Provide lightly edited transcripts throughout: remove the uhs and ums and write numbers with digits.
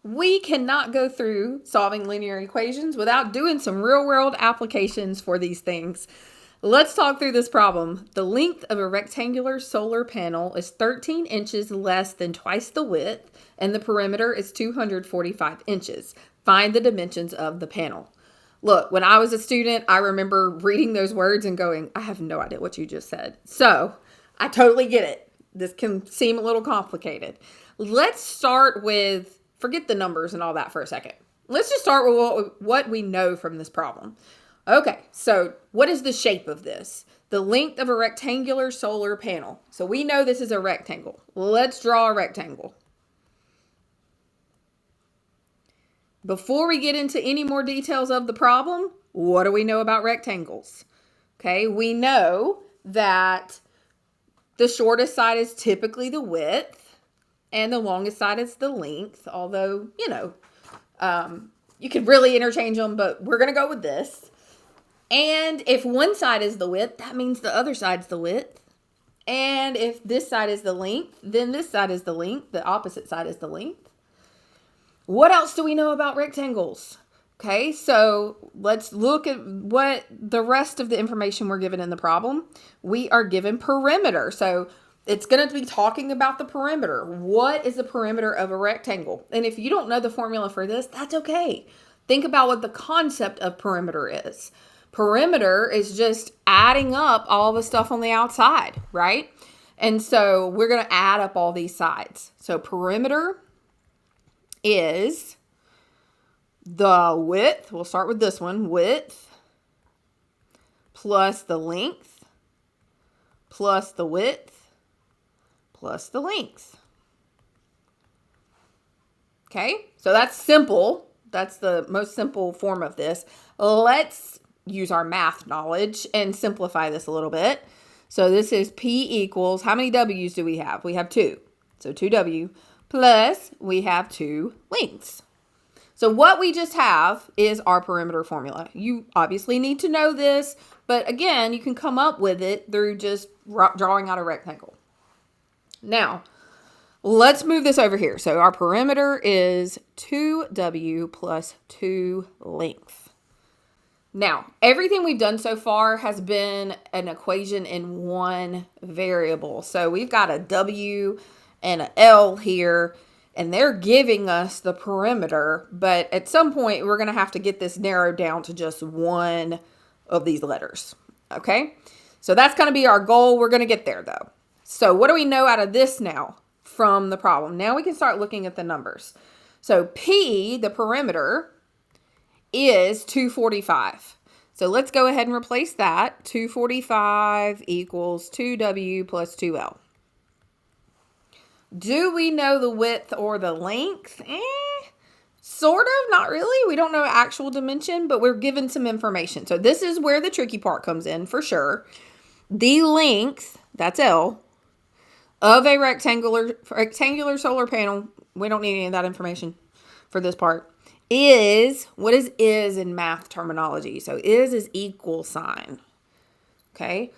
we cannot go through solving linear equations without doing some real world applications for these things. Let's talk through this problem. The length of a rectangular solar panel is 13 inches less than twice the width, and the perimeter is 245 inches. Find the dimensions of the panel. Look, when I was a student, I remember reading those words and going, I have no idea what you just said. So I totally get it. This can seem a little complicated. Let's start with, forget the numbers and all that for a second. Let's just start with what we know from this problem. Okay, so what is the shape of this? The length of a rectangular solar panel. So we know this is a rectangle. Let's draw a rectangle. Before we get into any more details of the problem, what do we know about rectangles? Okay, we know that the shortest side is typically the width and the longest side is the length, although, you could really interchange them, but we're going to go with this. And if one side is the width, that means the other side's the width. And if this side is the length, then this side is the length. The opposite side is the length. What else do we know about rectangles? Okay, so let's look at what the rest of the information we're given in the problem. We are given perimeter. So it's going to be talking about the perimeter. What is the perimeter of a rectangle? And if you don't know the formula for this, that's okay. Think about what the concept of perimeter is. Perimeter is just adding up all the stuff on the outside, right? And so we're going to add up all these sides. So perimeter is the width. We'll start with this one. Width plus the length plus the width plus the length. Okay, so that's simple. That's the most simple form of this. Let's use our math knowledge and simplify this a little bit. So this is P equals, how many W's do we have? We have 2. So 2W plus we have 2 lengths. So what we just have is our perimeter formula. You obviously need to know this, but again, you can come up with it through just drawing out a rectangle. Now, let's move this over here. So our perimeter is 2W plus 2 length. Now, everything we've done so far has been an equation in one variable. So we've got a W and an L here, and they're giving us the perimeter, but at some point we're going to have to get this narrowed down to just one of these letters. Okay? So that's going to be our goal. We're going to get there though. So what do we know out of this now from the problem? Now we can start looking at the numbers. So P, the perimeter, is 245. So let's go ahead and replace that. 245 equals 2W plus 2L. Do we know the width or the length? Sort of, not really. We don't know actual dimension, but we're given some information. So this is where the tricky part comes in for sure. The length, that's L, of a rectangular solar panel, we don't need any of that information for this part, is, what is in math terminology? So is equal sign. Okay.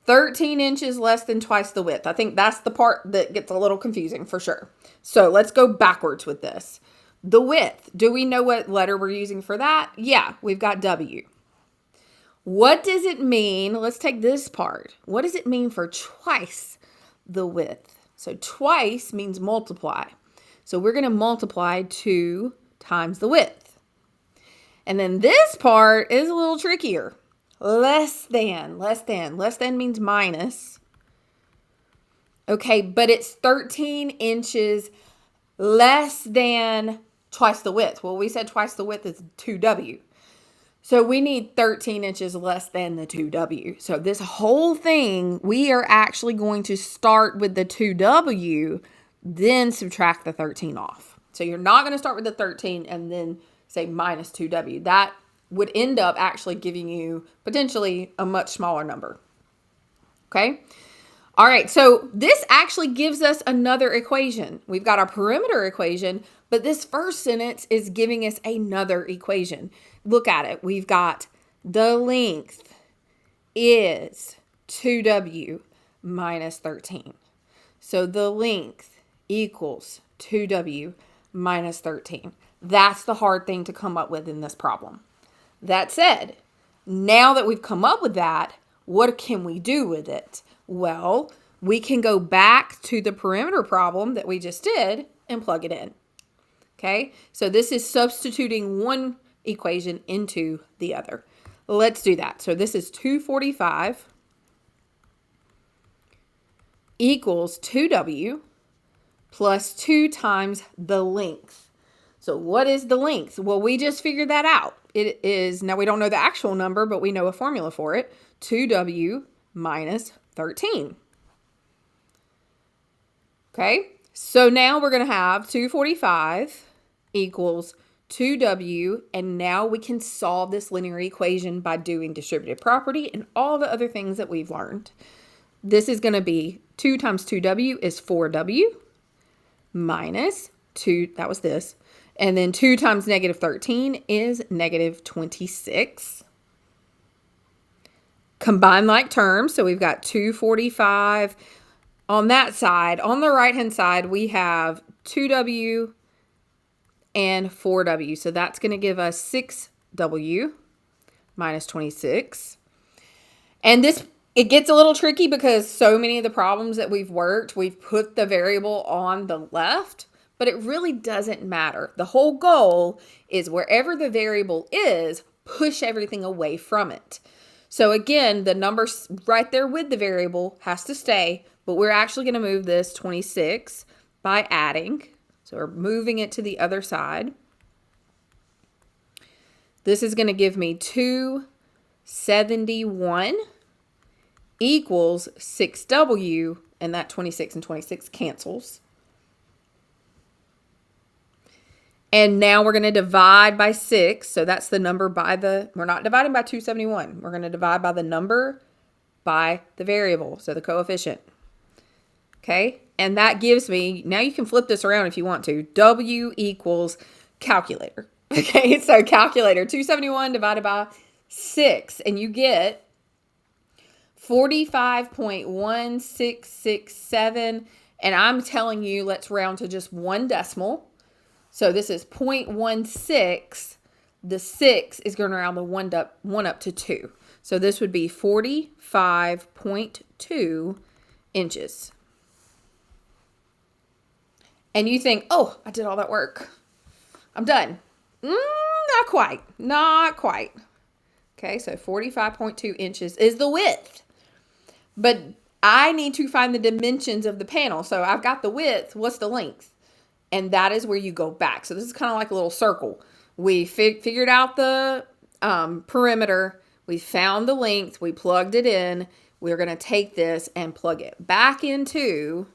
13 inches less than twice the width. I think that's the part that gets a little confusing for sure. So let's go backwards with this. The width. Do we know what letter we're using for that? Yeah, we've got W. What does it mean? Let's take this part. What does it mean for twice the width? So twice means multiply. So we're going to multiply 2 times the width. And then this part is a little trickier. Less than means minus. Okay, but it's 13 inches less than twice the width. Well, we said twice the width is 2W. So we need 13 inches less than the 2W. So this whole thing, we are actually going to start with the 2W, then subtract the 13 off. So you're not going to start with the 13 and then say minus 2W. That would end up actually giving you potentially a much smaller number. Okay? All right, so this actually gives us another equation. We've got our perimeter equation, but this first sentence is giving us another equation. Look at it. We've got the length is 2W minus 13. So the length equals 2W minus 13. That's the hard thing to come up with in this problem. That said, now that we've come up with that, what can we do with it? Well, we can go back to the perimeter problem that we just did and plug it in. Okay, so this is substituting one equation into the other. Let's do that. So this is 245 equals 2W plus 2 times the length. So what is the length? Well, we just figured that out. It is, now we don't know the actual number, but we know a formula for it. 2W minus 13. Okay, so now we're going to have 245 equals 2W, and now we can solve this linear equation by doing distributive property and all the other things that we've learned. This is going to be 2 times 2W is 4W minus 2, that was this, and then 2 times negative 13 is negative 26. Combine like terms, so we've got 245 on that side. On the right-hand side, we have 2W and 4W. So that's going to give us 6W minus 26. And this, it gets a little tricky because so many of the problems that we've worked, we've put the variable on the left, but it really doesn't matter. The whole goal is wherever the variable is, push everything away from it. So again, the number right there with the variable has to stay, but we're actually going to move this 26 by adding. So we're moving it to the other side. This is going to give me 271 equals 6W, and that 26 and 26 cancels. And now we're going to divide by 6. So that's the number by the, we're not dividing by 271. We're going to divide by the number by the variable, so the coefficient. Okay, and that gives me, now you can flip this around if you want to, W equals calculator. Okay, so calculator, 271 divided by 6, and you get 45.1667, and I'm telling you, let's round to just one decimal. So this is 0.16. The 6 is going to round the one up to 2. So this would be 45.2 inches. And you think, oh, I did all that work. I'm done. Not quite. Not quite. Okay, so 45.2 inches is the width. But I need to find the dimensions of the panel. So I've got the width. What's the length? And that is where you go back. So this is kind of like a little circle. We figured out the perimeter. We found the length. We plugged it in. We're going to take this and plug it back into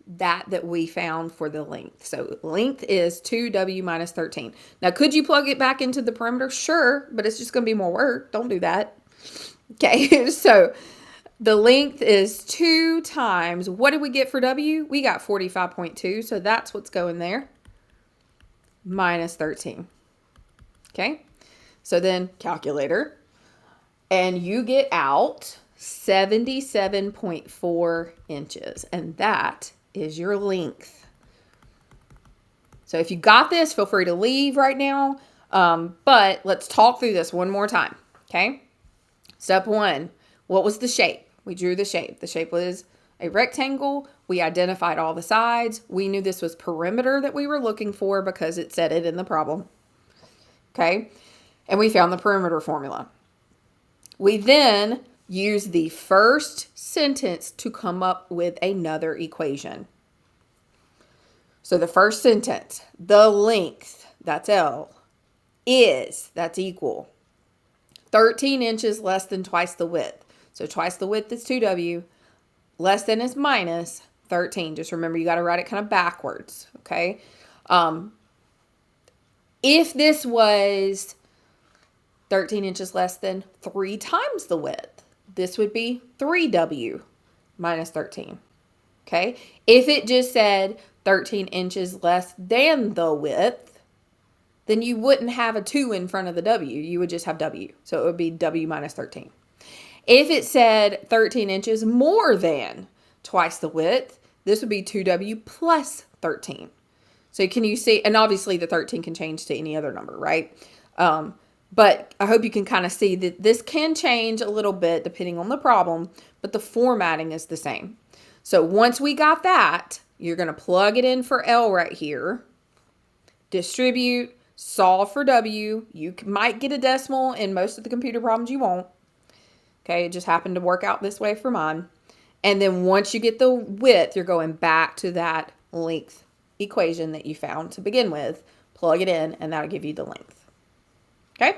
that we found for the length. So length is 2W minus 13. Now, could you plug it back into the perimeter? Sure, but it's just going to be more work. Don't do that. Okay, so the length is 2 times, what did we get for W? We got 45.2, so that's what's going there, minus 13. Okay, so then calculator, and you get out 77.4 inches, and that is your length. So if you got this, feel free to leave right now, but let's talk through this one more time, okay? Step 1, what was the shape? We drew the shape. The shape was a rectangle. We identified all the sides. We knew this was perimeter that we were looking for because it said it in the problem. Okay, and we found the perimeter formula. We then used the first sentence to come up with another equation. So the first sentence, the length, that's L, is, that's equal, 13 inches less than twice the width. So twice the width is 2W, less than is minus 13. Just remember, you got to write it kind of backwards, okay? If this was 13 inches less than 3 times the width, this would be 3W minus 13, okay? If it just said 13 inches less than the width, then you wouldn't have a 2 in front of the W. You would just have W. So it would be W minus 13. If it said 13 inches more than twice the width, this would be 2W plus 13. So can you see, and obviously the 13 can change to any other number, right? But I hope you can kind of see that this can change a little bit depending on the problem, but the formatting is the same. So once we got that, you're going to plug it in for L right here, distribute, solve for W. You might get a decimal in most of the computer problems you won't. Okay, it just happened to work out this way for mine. And then once you get the width, you're going back to that length equation that you found to begin with, plug it in, and that'll give you the length. Okay?